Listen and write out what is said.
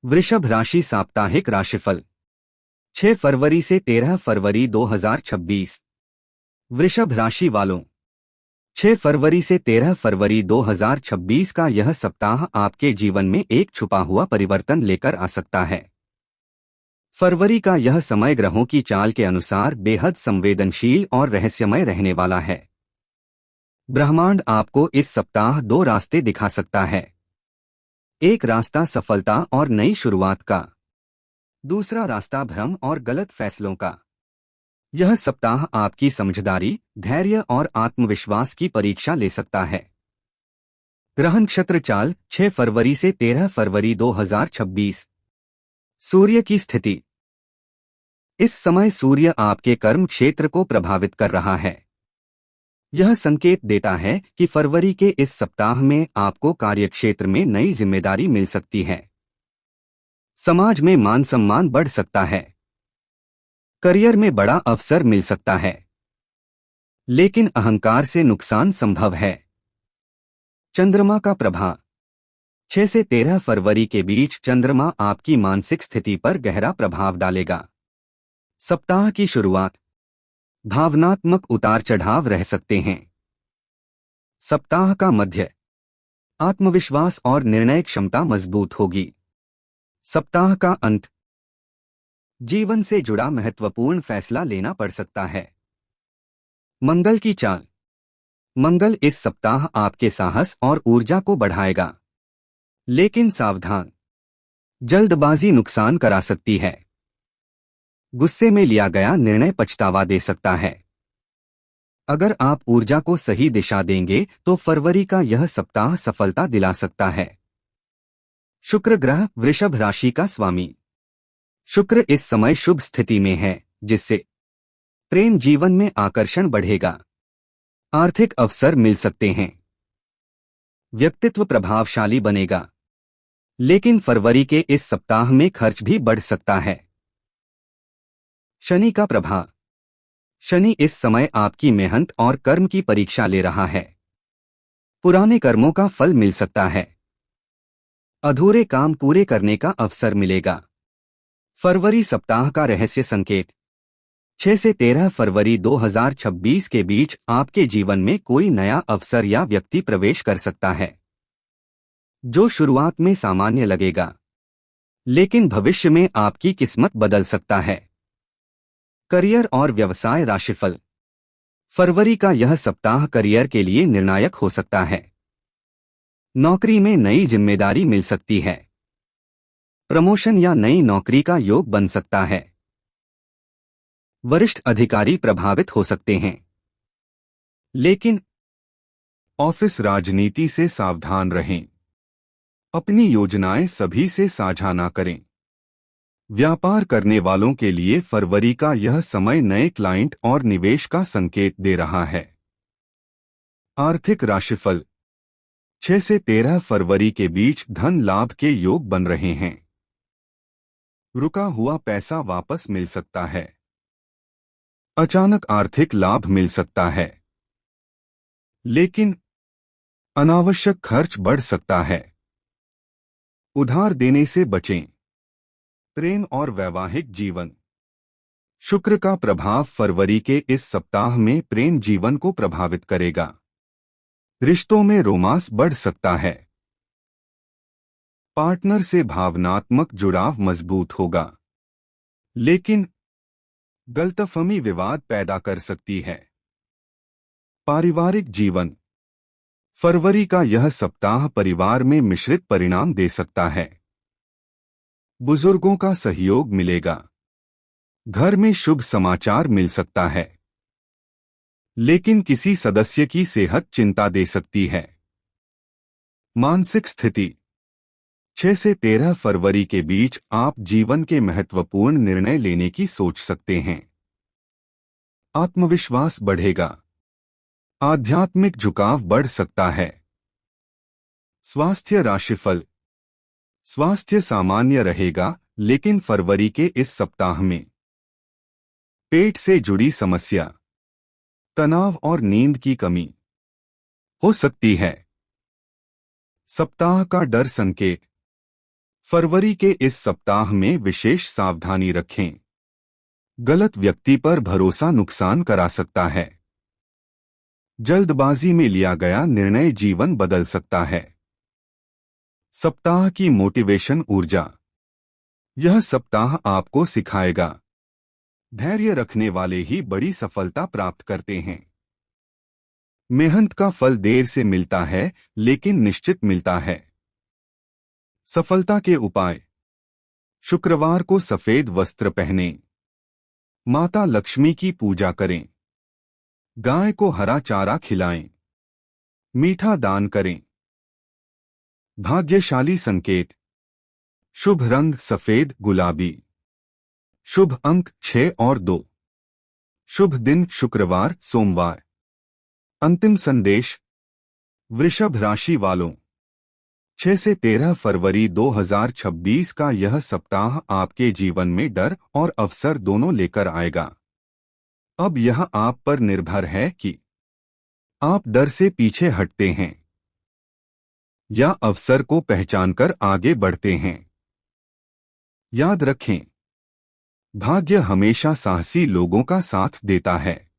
वृषभ राशि साप्ताहिक राशिफल 6 फरवरी से 13 फरवरी 2026। वृषभ राशि वालों, 6 फरवरी से 13 फरवरी 2026 का यह सप्ताह आपके जीवन में एक छुपा हुआ परिवर्तन लेकर आ सकता है। फरवरी का यह समय ग्रहों की चाल के अनुसार बेहद संवेदनशील और रहस्यमय रहने वाला है। ब्रह्मांड आपको इस सप्ताह दो रास्ते दिखा सकता है। एक रास्ता सफलता और नई शुरुआत का, दूसरा रास्ता भ्रम और गलत फैसलों का। यह सप्ताह आपकी समझदारी, धैर्य और आत्मविश्वास की परीक्षा ले सकता है। ग्रह नक्षत्र चाल 6 फरवरी से 13 फरवरी 2026। सूर्य की स्थिति। इस समय सूर्य आपके कर्म क्षेत्र को प्रभावित कर रहा है। यह संकेत देता है कि फरवरी के इस सप्ताह में आपको कार्यक्षेत्र में नई जिम्मेदारी मिल सकती है। समाज में मान सम्मान बढ़ सकता है। करियर में बड़ा अवसर मिल सकता है, लेकिन अहंकार से नुकसान संभव है। चंद्रमा का प्रभाव। 6 से 13 फरवरी के बीच चंद्रमा आपकी मानसिक स्थिति पर गहरा प्रभाव डालेगा। सप्ताह की शुरुआत भावनात्मक उतार चढ़ाव रह सकते हैं। सप्ताह का मध्य आत्मविश्वास और निर्णय क्षमता मजबूत होगी। सप्ताह का अंत जीवन से जुड़ा महत्वपूर्ण फैसला लेना पड़ सकता है। मंगल की चाल। मंगल इस सप्ताह आपके साहस और ऊर्जा को बढ़ाएगा, लेकिन सावधान, जल्दबाजी नुकसान करा सकती है। गुस्से में लिया गया निर्णय पछतावा दे सकता है। अगर आप ऊर्जा को सही दिशा देंगे तो फरवरी का यह सप्ताह सफलता दिला सकता है। शुक्र ग्रह वृषभ राशि का स्वामी। शुक्र इस समय शुभ स्थिति में है, जिससे प्रेम जीवन में आकर्षण बढ़ेगा। आर्थिक अवसर मिल सकते हैं। व्यक्तित्व प्रभावशाली बनेगा, लेकिन फरवरी के इस सप्ताह में खर्च भी बढ़ सकता है। शनि का प्रभाव। शनि इस समय आपकी मेहनत और कर्म की परीक्षा ले रहा है। पुराने कर्मों का फल मिल सकता है। अधूरे काम पूरे करने का अवसर मिलेगा। फरवरी सप्ताह का रहस्य संकेत। 6 से 13 फरवरी 2026 के बीच आपके जीवन में कोई नया अवसर या व्यक्ति प्रवेश कर सकता है, जो शुरुआत में सामान्य लगेगा, लेकिन भविष्य में आपकी किस्मत बदल सकता है। करियर और व्यवसाय राशिफल। फरवरी का यह सप्ताह करियर के लिए निर्णायक हो सकता है। नौकरी में नई जिम्मेदारी मिल सकती है। प्रमोशन या नई नौकरी का योग बन सकता है। वरिष्ठ अधिकारी प्रभावित हो सकते हैं, लेकिन ऑफिस राजनीति से सावधान रहें। अपनी योजनाएं सभी से साझा न करें। व्यापार करने वालों के लिए फरवरी का यह समय नए क्लाइंट और निवेश का संकेत दे रहा है। आर्थिक राशिफल। 6 से 13 फरवरी के बीच धन लाभ के योग बन रहे हैं। रुका हुआ पैसा वापस मिल सकता है। अचानक आर्थिक लाभ मिल सकता है, लेकिन अनावश्यक खर्च बढ़ सकता है। उधार देने से बचें। प्रेम और वैवाहिक जीवन। शुक्र का प्रभाव फरवरी के इस सप्ताह में प्रेम जीवन को प्रभावित करेगा। रिश्तों में रोमांस बढ़ सकता है। पार्टनर से भावनात्मक जुड़ाव मजबूत होगा, लेकिन गलतफहमी विवाद पैदा कर सकती है। पारिवारिक जीवन। फरवरी का यह सप्ताह परिवार में मिश्रित परिणाम दे सकता है। बुजुर्गों का सहयोग मिलेगा। घर में शुभ समाचार मिल सकता है, लेकिन किसी सदस्य की सेहत चिंता दे सकती है। मानसिक स्थिति। 6 से 13 फरवरी के बीच आप जीवन के महत्वपूर्ण निर्णय लेने की सोच सकते हैं। आत्मविश्वास बढ़ेगा। आध्यात्मिक झुकाव बढ़ सकता है। स्वास्थ्य राशिफल। स्वास्थ्य सामान्य रहेगा, लेकिन फरवरी के इस सप्ताह में पेट से जुड़ी समस्या, तनाव और नींद की कमी हो सकती है। सप्ताह का डर संकेत। फरवरी के इस सप्ताह में विशेष सावधानी रखें। गलत व्यक्ति पर भरोसा नुकसान करा सकता है। जल्दबाजी में लिया गया निर्णय जीवन बदल सकता है। सप्ताह की मोटिवेशन ऊर्जा। यह सप्ताह आपको सिखाएगा, धैर्य रखने वाले ही बड़ी सफलता प्राप्त करते हैं। मेहनत का फल देर से मिलता है, लेकिन निश्चित मिलता है। सफलता के उपाय। शुक्रवार को सफेद वस्त्र पहनें। माता लक्ष्मी की पूजा करें। गाय को हरा चारा खिलाएं। मीठा दान करें। भाग्यशाली संकेत। शुभ रंग सफेद गुलाबी। शुभ अंक 6 और 2। शुभ दिन शुक्रवार सोमवार। अंतिम संदेश। वृषभ राशि वालों, 6 से 13 फरवरी 2026 का यह सप्ताह आपके जीवन में डर और अवसर दोनों लेकर आएगा। अब यह आप पर निर्भर है कि आप डर से पीछे हटते हैं या अवसर को पहचानकर आगे बढ़ते हैं। याद रखें, भाग्य हमेशा साहसी लोगों का साथ देता है।